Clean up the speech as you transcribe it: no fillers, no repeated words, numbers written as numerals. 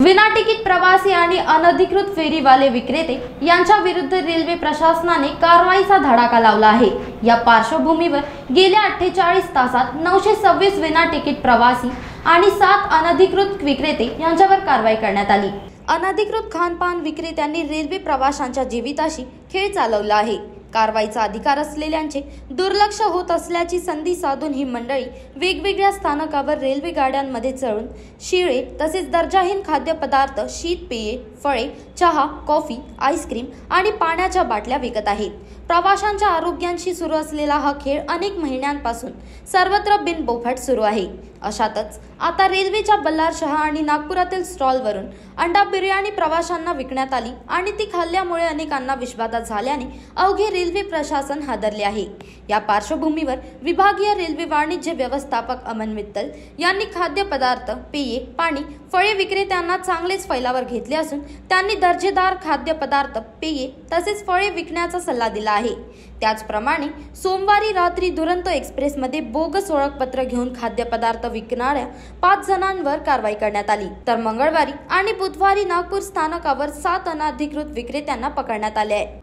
विना तिकीट प्रवासी आणि अनधिकृत फेरीवाले विक्रेते यांच्या विरुद्ध रेल्वे प्रशासनाने कारवाईचा धडाका लावला आहे। या पार्श्वभूमीवर गेल्या 48 तासात 926 विना तिकीट प्रवासी आणि 7 अनधिकृत विक्रेते यांच्यावर कारवाई करण्यात आली। अनधिकृत खानपान विक्रेत्यांनी रेल्वे प्रवाशांच्या जीविताशी खेळ चालवला आहे। कारवाईचा अधिकार असलेल्यांचे दुर्लक्ष होत असल्याची संधी साधून ही मंडळी वेगवेगळ्या स्थानकावर रेल्वे गाड्यांमध्ये चढून शिळे तसेच दर्जाहीन खाद्यपदार्थ, शीतपेये, फळे, चहा, कॉफी, आईस्क्रीम आणि पाण्याच्या बाटल्या विकत आहेत। प्रवाशांच्या आरोग्यांशी सुरू असलेला हा खेळ अनेक महिन्यांपासून सर्वत्र बिनबोफट सुरू आहे। अशातच आता रेल्वेच्या बल्लार शहा आणि नागपुरातील स्टॉलवरून अंडा बिर्याणी प्रवाशांना विकण्यात आली आणि ती खाल्ल्यामुळे अनेकांना विषबाधा झाल्याने अवघे रेल्वे प्रशासन हादरले आहे। या पार्श्वभूमीवर विभागीय रेल्वे वाणिज्य व्यवस्थापक अमन मित्तल यांनी खाद्यपदार्थ, पेये, पाणी, फळे विक्रेत्यांना चांगलेच फैलावर घेतले असून त्यांनी दर्जेदार खाद्यपदार्थ, पेये तसेच फळे विकण्याचा सल्ला दिला आहे। त्याचप्रमाणे सोमवारी रात्री दुरंतो एक्सप्रेसमध्ये बोगस ओळखपत्र घेऊन खाद्यपदार्थ विकणाऱ्या 5 जणांवर कारवाई करण्यात आली, तर मंगळवारी आणि बुधवारी नागपूर स्थानकावर 7 अनधिकृत विक्रेत्यांना पकडण्यात आले आहे।